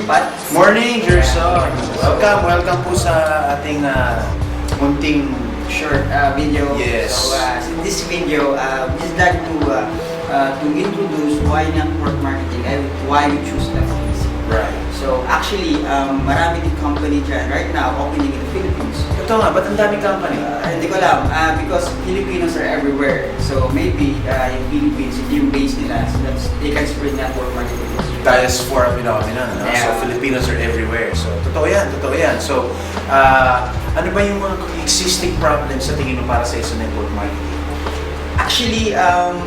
Pat. Morning, Gerson. Welcome po sa ating munting Short video. Yes. So in this video, we'd like to introduce why network marketing and why you choose FKC. Right. So actually, marami din company dyan right now opening in the Philippines. Ito nga, ba't ang daming company? Hindi ko alam, because Filipinos are everywhere. So maybe yung Philippines, ito yung base nila. So they can spread network marketing. Diaspora phenomenon, no? Yeah. So Filipinos are everywhere. So totoo yan. So ano ba yung mga existing problems sa tingin mo para sa isang network marketing? Actually,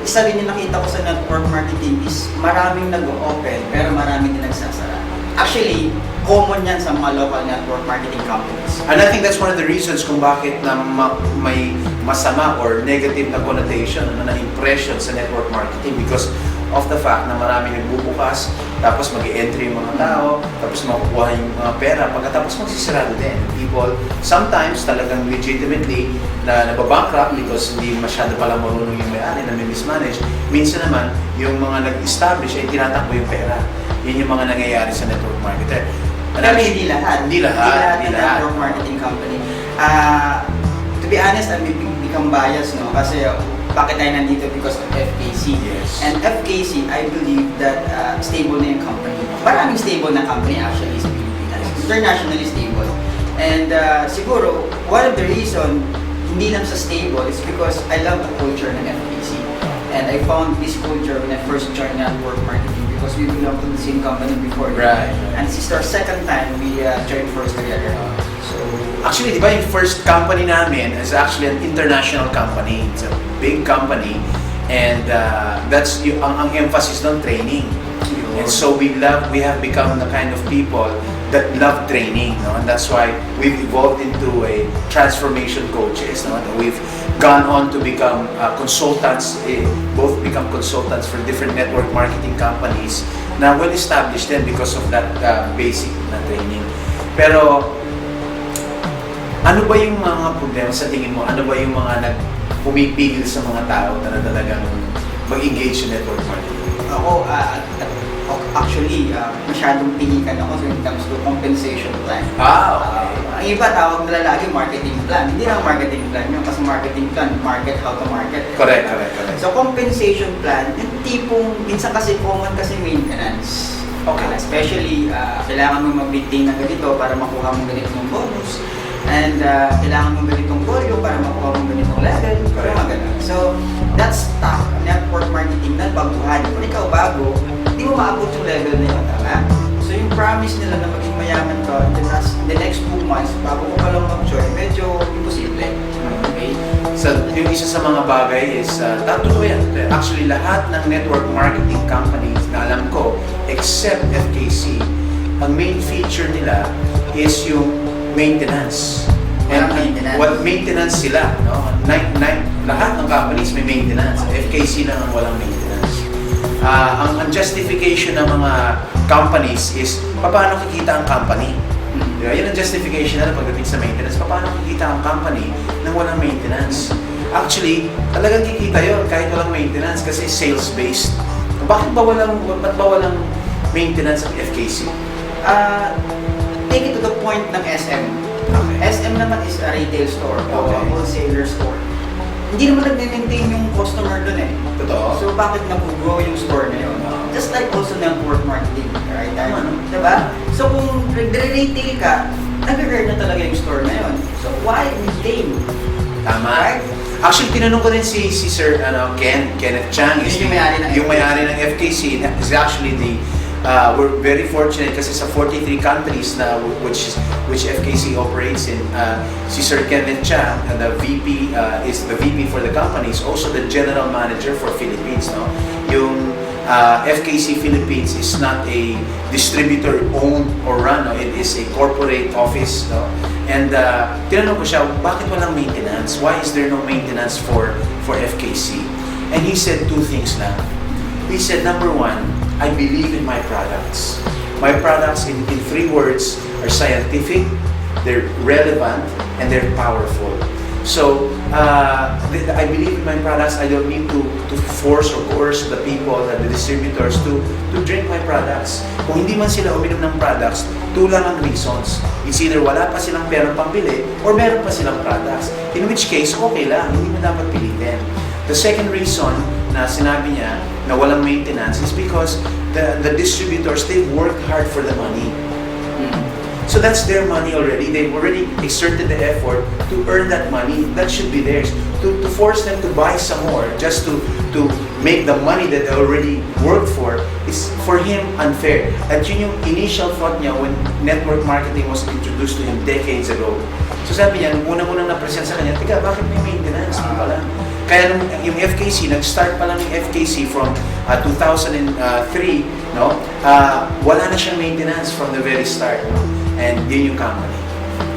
isa rin yung nakita ko sa network marketing is maraming nag-open pero maraming din nagsasara. Actually, common yan sa mga local network marketing companies. And I think that's one of the reasons kung bakit na may masama or negative na connotation, na impression sa network marketing because of the fact na maraming nagbubukas, tapos mag-e-entry yung mga tao, tapos makukuha yung mga pera, pagkatapos magsisirado din. People, sometimes talagang legitimately na nababankrupt because hindi masyado pala marunong yung may-ari na may mismanage. Minsan naman, yung mga nag-establish ay tinatakbo yung pera. Yun yung mga nangyayari sa network marketer. Pero hindi lahat. Hindi lahat. ng network marketing company. To be honest, I'm become biased, no? Kasi bakit tayo nandito? Because of FKC. Yes. And FKC, I believe that stable na yung company. Maraming stable na company actually sa Pilipinas. Internationally stable. And siguro, one of the reason hindi lang sa stable is because I love the culture ng FKC. And I found this culture when I first joined network marketing because we belong to the same company before. Right. And this is our second time we joined force together. So, actually, di ba yung first company namin is actually an international company. It's a big company. And that's ang emphasis ng training. And so we have become the kind of people that love training, no? And that's why we've evolved into a transformation coaches, no? And we've gone on to become consultants, both become consultants for different network marketing companies na well established then because of that basic na training. Pero ano ba yung mga problema sa tingin mo? Ano ba yung mga pumipigil sa mga tao na talagang mag-engage sa network marketing? ako, actually, masyadong pinikan ako when it comes to compensation plan. Okay. Ang iba tawag nila lagi marketing plan. Hindi lang marketing plan yun kasi marketing plan, market, how to market. Correct. So compensation plan, yung tipong, minsan kasi common kasi maintenance. Okay. Especially, kailangan mo mag-maintain ng ganito para makuha mo ganitong bonus. And kailangan mo ganitong volume para makuha mo ganitong level. Correct. Mga ganun. So, that's tough. Network marketing na baguhan. Kung ikaw bago, hindi mo maabot yung level na yun. Tama? So, yung promise nila na maging mayaman ka in the next 2 months, bago ko pa lang mag-join, medyo imposible. Okay? So, yung isa sa mga bagay is, totoo yan. Actually, lahat ng network marketing companies na alam ko, except FKC, ang main feature nila is yung maintenance. And what maintenance sila, no? Lahat ng companies may maintenance. FKC lang ang walang maintenance. Ang justification ng mga companies is paano kikita ang company. Diba? Yan ang justification nila pagdating sa maintenance. Paano kikita ang company nang walang maintenance. Actually, talagang kikita yun kahit walang maintenance kasi sales-based. Ba't ba walang maintenance ang FKC? Take it to the point ng SM. Okay. SM naman is a retail store o a wholesaler store. Hindi naman nag-maintain yung customer dun eh. Totoo. So bakit nag-grow yung store na yun? Just like also network marketing, right? Diba? So kung nagre-retail ka, nag-earn na talaga yung store na yun. So why maintain? Tama. Right? Actually, tinanong ko rin si Sir Kenneth Chang, is Yung may-ari ng FKC. Is actually we're very fortunate kasi sa 43 countries na which FKC operates in, si Sir Kenneth Chang, the VP, is the VP for the company, is also the general manager for Philippines, no? Yung FKC Philippines is not a distributor owned or run, no? It is a corporate office, no? And tinanong ko siya, bakit walang maintenance? Why is there no maintenance for FKC? And he said 2 things lang. He said, number 1, I believe in my products. My products, in 3 words, are scientific, they're relevant, and they're powerful. So, I believe in my products. I don't need to force or coerce the people, the distributors to drink my products. Kung hindi man sila uminom ng products, lang ang reasons. It's either wala pa silang perang pambili or meron pa silang products. In which case, okay lang. Hindi mo dapat pilitin. The second reason na sinabi niya na walang maintenance is because the distributors, they've worked hard for the money. So that's their money already. They've already exerted the effort to earn that money. That should be theirs. To force them to buy some more just to make the money that they already worked for is for him unfair. At yun yung initial thought niya when network marketing was introduced to him decades ago. So sabi niya, nung unang na-present sa kanya, "Tika, bakit may maintenance?" Di pala. Kaya nung yung FKC, nag-start pa lang yung FKC from 2003, no? Wala na siyang maintenance from the very start. No? And yun yung company.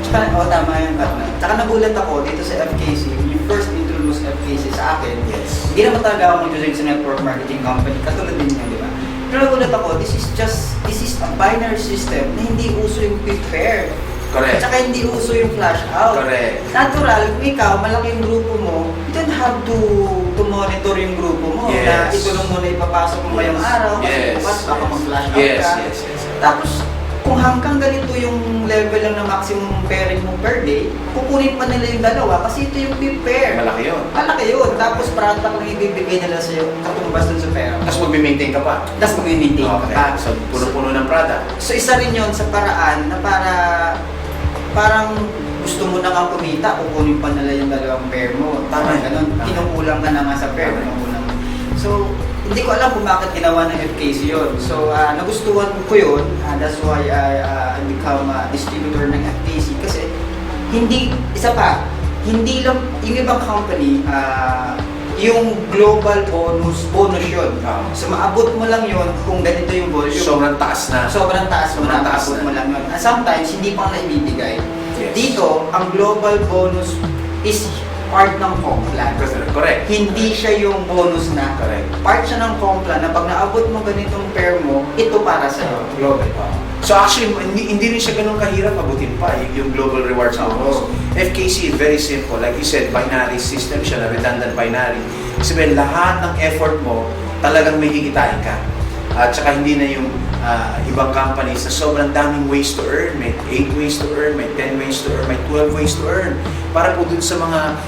Tsaka, tama yung Tsaka nagulat ako dito sa FKC, when you first introduce FKC sa akin, Yes. hindi naman talaga ako mag-join sa network marketing company, katulad din niya, di ba? Pero nagulat ako, this is a binary system na hindi uso yung prepare. Correct. Tsaka hindi uso yung flash out. Correct. Natural, kung ikaw, malaki yung grupo mo, you don't have to monitor yung grupo mo. Yes. Na ito lang muna ipapasok mo ngayong araw, kasi Yes. bukas baka mag-flash out Yes, ka. yes, yes. Tapos, kung hanggang ganito yung level lang na maximum pairing mo per day, kukunin pa nila yung dalawa kasi ito yung pair. Malaki yun. Malaki yun. Tapos product lang ibibigay nila sa'yo katumbas dun sa pera. Tapos mag-maintain ka pa. Tapos mag-maintain ka Okay. pa. So, puno-puno ng product. So isa rin yun sa paraan na parang gusto mo na nga kumita, kukunin pa nila yung dalawang pair mo. Tama. Ganun, Tama. kinukulang ka na nga sa pair. Tama. Kinukulang. So, hindi ko alam kung bakit ginawa ng FKC yun. So, nagustuhan ko yun. That's why I become a distributor ng FKC. Kasi, isa pa, hindi lang, yung ibang company, yung global bonus yun. So, maabot mo lang yun kung ganito yung volume. Sobrang taas na. Sobrang taas mo Sobrang na, taas maabot na. mo lang yun. And sometimes, hindi pa na ibibigay. Yes. Dito, ang global bonus is part ng Complan. Correct. Hindi siya yung bonus na. Correct. Part siya ng Complan na pag naabot mo ganitong pair mo, ito para sa'yo. Global. So actually, hindi rin siya ganun kahirap abutin pa yung global rewards bonus. FKC is very simple. Like you said, binary system siya, na redundant binary. Sabihin, lahat ng effort mo, talagang may kikitain ka. At saka hindi na yung ibang companies na sobrang daming ways to earn. May 8 ways to earn, may 10 ways to earn, may 12 ways to earn. Para po dun sa mga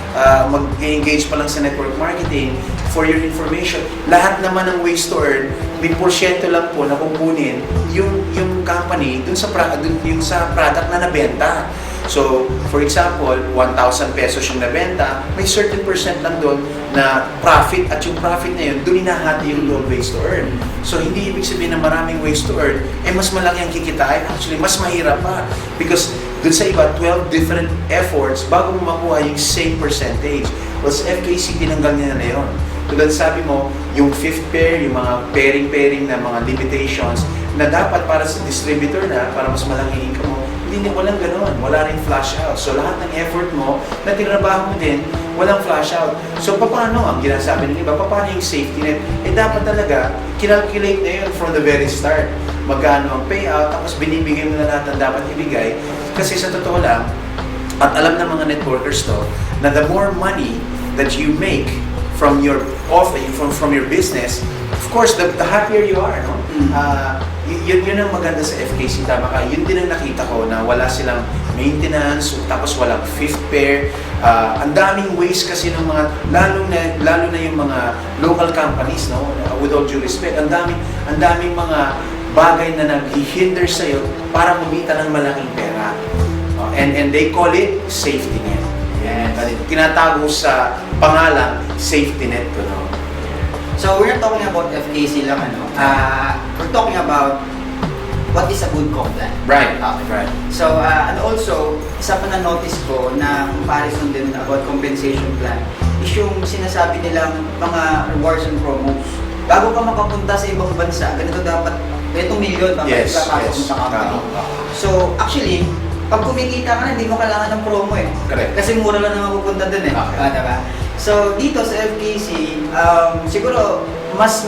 mag-engage pa lang sa network marketing, for your information, lahat naman ng ways to earn, may porsyento lang po na kukunin yung company dun sa product na nabenta. So, for example, 1,000 pesos yung nabenta, may certain percent lang doon na profit at yung profit na yun, doon hinahati yung 12 ways to earn. So, hindi ibig sabihin na maraming ways to earn, mas malaki ang kikitain. Actually, mas mahirap pa. Because doon sa iba, 12 different efforts bago mo makuha yung same percentage. Well, sa FKC, tinanggal niya na yun. Tulad sabi mo, yung fifth pair, yung mga pairing na mga limitations na dapat para sa distributor na, para mas malaki income mo, hindi walang ganoon, wala rin flash out. So lahat ng effort mo na tinrabaho mo din, walang flash out. So paano ang ginasabi ng iba? Paano yung safety net? Dapat talaga, kinalculate na yun from the very start. Magkano ang payout, tapos binibigay mo na lahat ng dapat ibigay. Kasi sa totoo lang, at alam ng mga networkers to, na the more money that you make from your from your business, of course, the happier you are, no? Yun ang maganda sa FKC, tama ka. Yun din ang nakita ko na wala silang maintenance, tapos walang fifth pair. Ang daming ways kasi ng mga, lalo na yung mga local companies, no? With all due respect, ang daming mga bagay na naghihinder sa'yo para kumita ng malaking pera. And they call it safety net. Yan. Tinatago sa pangalan, safety net ko, no? So we're not talking about FKC lang, we're talking about what is a good Complan. Right. Okay. Right. So, and also, isa pa na-notice ko na comparison din about compensation plan is yung sinasabi nilang mga rewards and promos. Bago ka makapunta sa ibang bansa, ganito dapat, itong million, bakit ipapasok mo sa company. So, actually, pag kumikita ka na, hindi mo kailangan ng promo eh. Correct. Kasi mura lang naman pupunta dun eh. Okay. Diba? So, dito sa FKC, siguro, mas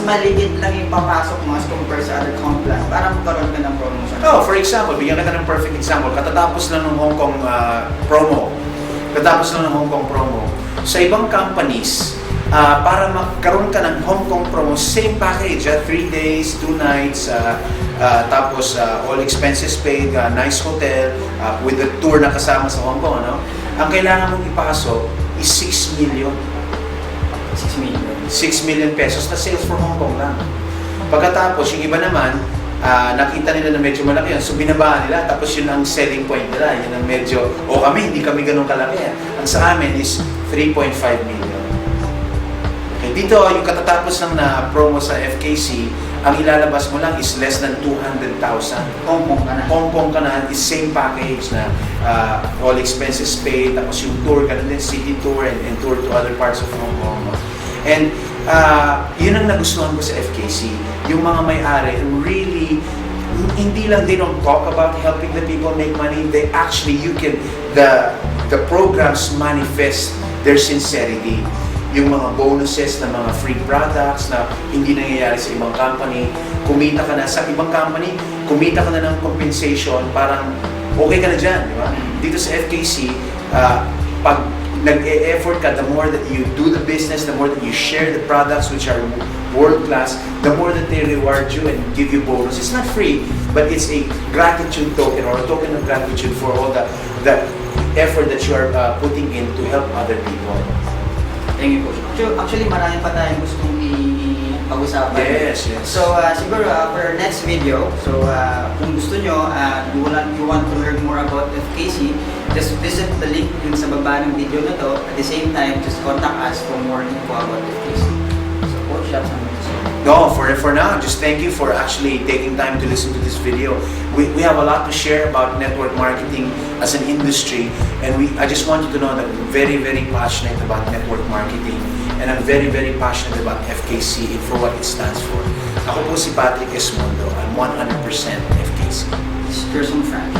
maliit lang yung papasok mo as compared sa other Complan para magkaroon ka ng promotion. For example, bigyan kita ng perfect example. Katatapos lang ng Hong Kong promo. katapos lang ng Hong Kong promo. Sa ibang companies, para magkaroon ka ng Hong Kong promo, same package, 3 days, 2 nights, tapos all expenses paid, nice hotel, with the tour na kasama sa Hong Kong, ano? Ang kailangan mong ipasok is 6 million. 6 million. 6 million pesos na sales for Hong Kong lang. Pagkatapos, yung iba naman, nakita nila na medyo malaki yun, so binabaan nila, tapos yun ang selling point nila, yun ang medyo, kami, hindi kami ganun kalaki. Ang sa amin is 3.5 million. Okay, dito, yung katatapos lang na promo sa FKC, ang ilalabas mo lang is less than 200,000. Hong Kong ka na. Hong Kong ka na, is same package na all expenses paid, tapos yung tour ka na din, city tour and tour to other parts of Hong Kong. And yun ang nagustuhan ko sa FKC. Yung mga may-ari, really, hindi lang they don't talk about helping the people make money, they actually, the programs manifest their sincerity. Yung mga bonuses na mga free products na hindi nangyayari sa ibang company, kumita ka na sa ibang company, kumita ka na ng compensation, parang okay ka na dyan, di ba? Dito sa FKC, pag nag-e-effort ka, the more that you do the business, the more that you share the products which are world-class, the more that they reward you and give you bonus. It's not free, but it's a gratitude token or a token of gratitude for all the effort that you are putting in to help other people. Thank you, Coach. Actually, marami pa tayong gustong i-pag-usapan. Yes. So, siguro for our next video, kung gusto nyo, you want to learn more about FKC, just visit the link dun sa baba ng video na to. At the same time, just contact us for more info about FKC. So, Coach, you have something to say? No, for now, just thank you for actually taking time to listen to this video. We have a lot to share about network marketing as an industry, and I just want you to know that we're very, very passionate about network marketing, and I'm very, very passionate about FKC and for what it stands for. Ako po si Patrick Esmondo. I'm 100% FKC. This is Gerson Frank.